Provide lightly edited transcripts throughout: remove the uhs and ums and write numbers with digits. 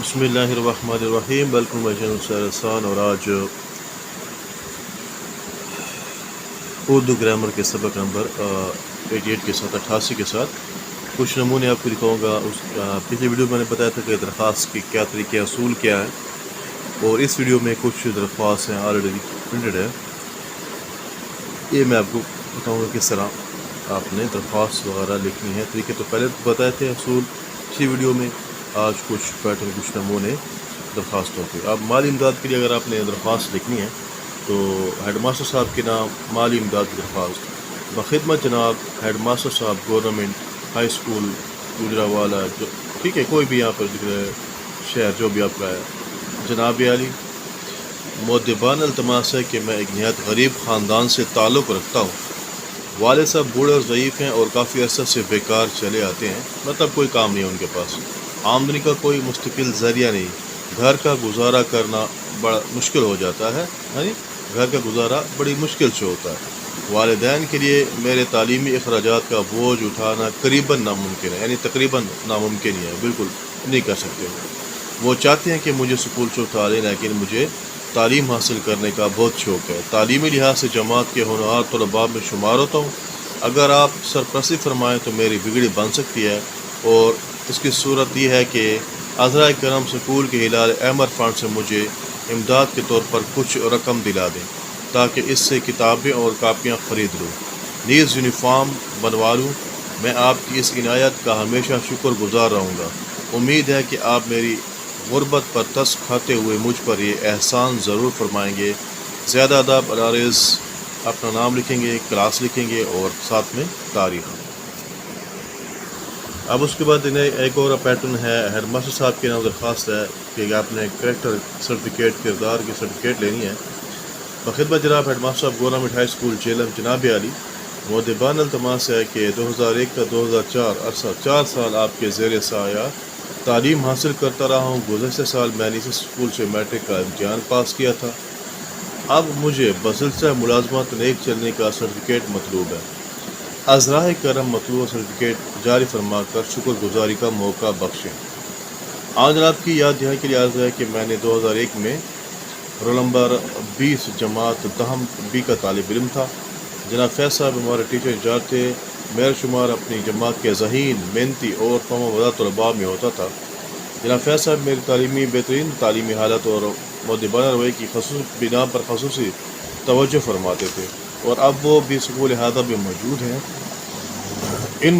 بسم اللہ الرحمن الرحیم، ویلکم بائی چینل سیر احسان۔ اور آج اردو گرامر کے سبق نمبر 88 کے ساتھ 88 کے ساتھ کچھ نمونے آپ کو دکھاؤں گا۔ پچھلی ویڈیو میں نے بتایا تھا کہ درخواست کی کیا طریقے اصول کیا ہے، اور اس ویڈیو میں کچھ درخواست ہیں آلریڈی پرنٹڈ ہے، یہ میں آپ کو بتاؤں گا کس طرح آپ نے درخواست وغیرہ لکھنی ہے۔ طریقے تو پہلے بتائے تھے اصول پچھلی ویڈیو میں، آج کچھ پیٹرن کچھ نمونے درخواستوں کے۔ اب مالی امداد کے لیے اگر آپ نے درخواست لکھنی ہے تو ہیڈ ماسٹر صاحب کے نام مالی امداد کی درخواست بخدمت جناب ہیڈ ماسٹر صاحب گورنمنٹ ہائی اسکول گجرانوالہ، جو ٹھیک ہے کوئی بھی یہاں پر دکھ رہا ہے شہر جو بھی آپ کا ہے، جناب عالی مؤدبانہ التماس ہے کہ میں ایک نہایت غریب خاندان سے تعلق رکھتا ہوں۔ والد صاحب بوڑھے اور ضعیف ہیں اور کافی عرصہ سے بیکار چلے آتے ہیں، مطلب کوئی کام نہیں ہے ان کے پاس، آمدنی کا کوئی مستقل ذریعہ نہیں، گھر کا گزارا کرنا بڑا مشکل ہو جاتا ہے، یعنی گھر کا گزارا بڑی مشکل سے ہوتا ہے۔ والدین کے لیے میرے تعلیمی اخراجات کا بوجھ اٹھانا قریباً ناممکن ہے، یعنی تقریباً ناممکن ہی ہے، بالکل نہیں کر سکتے۔ وہ چاہتے ہیں کہ مجھے سکول سے اٹھا لیں، لیکن مجھے تعلیم حاصل کرنے کا بہت شوق ہے۔ تعلیمی لحاظ سے جماعت کے ہونہار طلباء میں شمار ہوتا ہوں۔ اگر آپ سرپرستی فرمائیں تو میری بگڑی بن سکتی ہے، اور اس کی صورت یہ ہے کہ عذرائے کرم سکول کے ہلال احمر فنڈ سے مجھے امداد کے طور پر کچھ رقم دلا دیں تاکہ اس سے کتابیں اور کاپیاں خرید لوں، نیز یونیفارم بنوا لوں۔ میں آپ کی اس عنایت کا ہمیشہ شکر گزار رہوں گا۔ امید ہے کہ آپ میری غربت پر ترس کھاتے ہوئے مجھ پر یہ احسان ضرور فرمائیں گے۔ زیادہ ادب العارض اپنا نام لکھیں گے، کلاس لکھیں گے اور ساتھ میں تاریخ۔ اب اس کے بعد ایک اور پیٹرن ہے، ہیڈ ماسٹر صاحب کے نام درخواست ہے کہ آپ نے کریکٹر سرٹیفکیٹ، کردار کی سرٹیفکیٹ لینی ہے۔ بخدمت جناب ہیڈ ماسٹر صاحب گورنمنٹ ہائی اسکول جیلم، جناب عالی مؤدبانہ التماس ہے کہ 2001 کا 2004 عرصہ 4 سال آپ کے زیر سایہ تعلیم حاصل کرتا رہا ہوں۔ گزشتہ سال میں نے اس اسکول سے میٹرک کا امتحان پاس کیا تھا۔ اب مجھے بسلسلہ ملازمت نیک چلنے کا سرٹیفکیٹ مطلوب ہے۔ عذرائے کرم مطلوبہ سرٹیفکیٹ جاری فرما کر شکر گزاری کا موقع بخشیں۔ آج جناب کی یاد دہانی کے لیے عرض ہے کہ میں نے 2001 میں رول نمبر 20 جماعت دہم بی کا طالب علم تھا۔ جناب فیض صاحب ہمارے ٹیچر انچارج تھے۔ میرا شمار اپنی جماعت کے ذہین، محنتی اور فرمانبردار طلباء میں ہوتا تھا۔ جناب فیض صاحب میری تعلیمی بہترین تعلیمی حالت اور مؤدبانہ رویے کی خصوصی بنا پر خصوصی توجہ فرماتے تھے، اور اب وہ بھی سکول احاطہ میں موجود ہیں۔ ان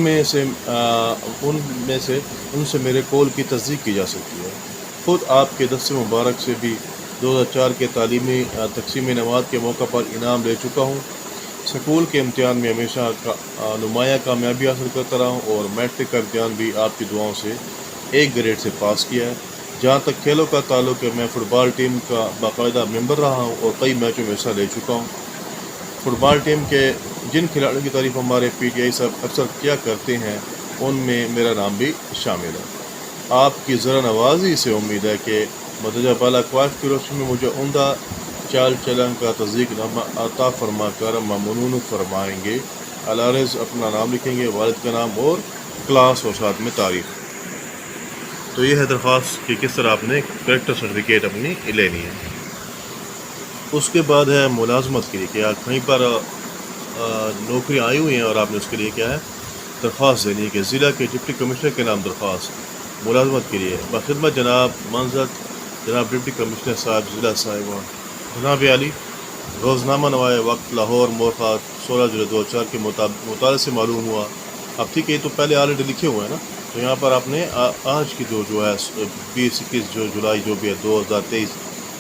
سے میرے قول کی تصدیق کی جا سکتی ہے۔ خود آپ کے دست مبارک سے بھی 2004 کے تعلیمی تقسیم نماد کے موقع پر انعام لے چکا ہوں۔ سکول کے امتحان میں ہمیشہ نمایاں کامیابی حاصل کرتا رہا ہوں، اور میٹرک کا امتحان بھی آپ کی دعاؤں سے 1 گریڈ سے پاس کیا ہے۔ جہاں تک کھیلوں کا تعلق ہے، میں فٹ بال ٹیم کا باقاعدہ ممبر رہا ہوں اور کئی میچوں میں حصہ لے چکا ہوں۔ فٹ بال ٹیم کے جن کھلاڑیوں کی تعریف ہمارے پی ٹی آئی صاحب اکثر کیا کرتے ہیں، ان میں میرا نام بھی شامل ہے۔ آپ کی ذرا نوازی سے امید ہے کہ مدرجہ بالا قواعد کی روشنی میں مجھے عمدہ چال چلن کا تصدیق نامہ عطا فرما کر ممنون فرمائیں گے۔ العارض اپنا نام لکھیں گے، والد کا نام اور کلاس اور ساتھ میں تاریخ۔ تو یہ ہے درخواست کہ کس طرح آپ نے کریکٹر سرٹیفکیٹ اپنی لینی ہے۔ اس کے بعد ہے ملازمت کے لیے کہ کہیں پر نوکریاں آئی ہوئی ہیں اور آپ نے اس کے لیے کیا ہے درخواست دینی ہے کہ ضلع کے ڈپٹی کمشنر کے نام درخواست ملازمت کے لیے بخدمت جناب منزت جناب ڈپٹی کمشنر صاحب ضلع صاحبان، جناب عالی روزنامہ نوائے وقت لاہور مورخات 16 جولائی 2004 کے مطالعے سے معلوم ہوا۔ اب ٹھیک ہے، یہ تو پہلے آلریڈی لکھے ہوئے ہیں نا، تو یہاں پر آپ نے آج کی جو ہے 20-21 جولائی جو بھی ہے 2023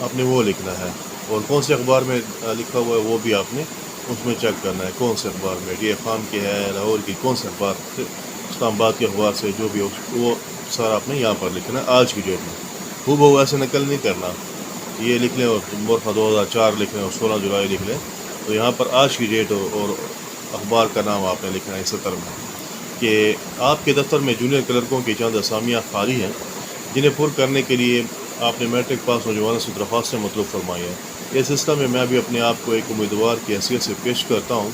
آپ نے وہ لکھنا ہے، اور کون سے اخبار میں لکھا ہوا ہے وہ بھی آپ نے اس میں چیک کرنا ہے، کون سے اخبار میں، ڈی ایف خان کے ہے، لاہور کی کون سے اخبار سے، اسلام آباد کے اخبار سے، جو بھی ہو وہ سارا آپ نے یہاں پر لکھنا ہے آج کی ڈیٹ میں۔ ہو بہو ایسے نقل نہیں کرنا، یہ لکھ لیں اور مورخہ 2004 لکھ لیں اور 16 جولائی لکھ لیں، تو یہاں پر آج کی ڈیٹ اور اخبار کا نام آپ نے لکھنا ہے سطر میں کہ آپ کے دفتر میں جونیئر کلرکوں کی چند اسامیاں خالی ہیں جنہیں پر کرنے کے لیے آپ نے میٹرک پاس نوجوانوں سے درخواستیں مطلوب فرمائی ہیں۔ اس سلسلہ میں بھی اپنے آپ کو ایک امیدوار کی حیثیت سے پیش کرتا ہوں۔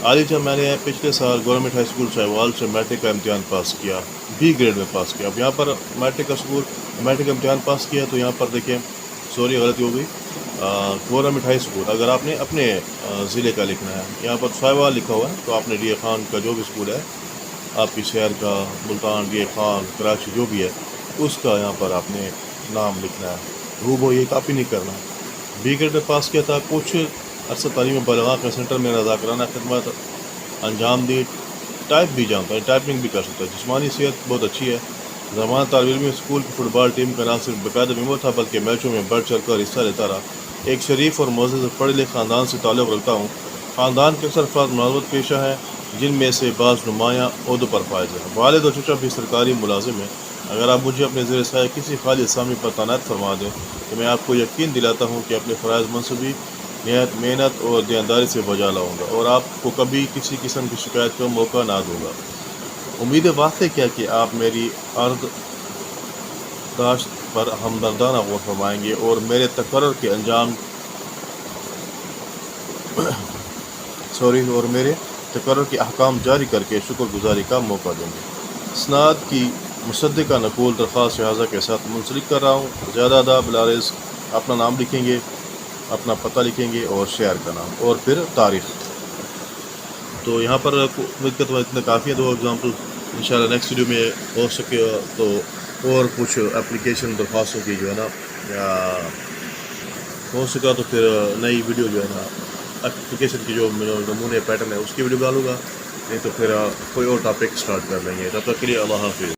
عالی جب میں نے پچھلے سال گورنمنٹ ہائی اسکول چائوال سے میٹرک کا امتحان پاس کیا، بی گریڈ میں پاس کیا۔ اب یہاں پر میٹرک کا امتحان پاس کیا تو یہاں پر دیکھیں سوری غلطی ہو گئی، گورنمنٹ ہائی اسکول اگر آپ نے اپنے ضلع کا لکھنا ہے، یہاں پر چائوال لکھا ہوا ہے تو آپ نے ڈی اے خان کا جو بھی اسکول ہے آپ کی شہر کا، ملتان، ڈی اے خان، کراچی جو بھی ہے اس کا یہاں پر آپ نے نام لکھنا ہے، وہ یہ کاپی نہیں کرنا۔ بی گریڈ میں پاس کیا تھا، کچھ عرصہ تعلیم بلغاء کے سینٹر میں رضاکرانہ خدمت انجام دی، ٹائپ بھی جانتا ہے، ٹائپنگ بھی کر سکتا ہے، جسمانی صحت بہت اچھی ہے۔ زمان طالب علم اسکول کی فٹ بال ٹیم کا نہ صرف باقاعدہ ممبر تھا بلکہ میچوں میں بڑھ چڑھ کر حصہ لیتا رہا۔ ایک شریف اور معزز پڑھے لکھے خاندان سے تعلق رکھتا ہوں۔ خاندان کے اکثر افراد ملازمت پیشہ ہیں جن میں سے بعض نمایاں عہدوں پر فائز ہیں۔ والد اور چچا بھی سرکاری ملازم ہیں۔ اگر آپ مجھے اپنے زیر سایہ کسی خالی اسامی پر تعینات فرما دیں تو میں آپ کو یقین دلاتا ہوں کہ اپنے فرائض منصوبی نہایت محنت اور دیانتداری سے بجا لاؤں گا اور آپ کو کبھی کسی قسم کی شکایت کا موقع نہ دوں گا۔ امید واقع کیا کہ آپ میری عرض داشت پر ہمدردانہ غور فرمائیں گے اور میرے تقرر کے احکام جاری کر کے شکر گزاری کا موقع دیں گے۔ اسناد کی مصدقہ نقول درخواست شہازہ کے ساتھ منسلک کر رہا ہوں۔ زیادہ ادب لارز اپنا نام لکھیں گے، اپنا پتہ لکھیں گے اور شہر کا نام اور پھر تاریخ۔ تو یہاں پر امید کرتا ہوں اتنا کافی ہے، 2 ایگزامپل۔ انشاءاللہ نیکسٹ ویڈیو میں ہو سکے تو اور کچھ اپلیکیشن درخواستوں کی جو ہے نا، یا ہو سکا تو پھر نئی ویڈیو جو ہے نا اپلیکیشن کی جو نمونے پیٹرن ہے اس کی ویڈیو ڈالوں گا، نہیں تو پھر کوئی اور ٹاپک سٹارٹ کر لیں گے۔ تب تک کے لیے اللہ حافظ۔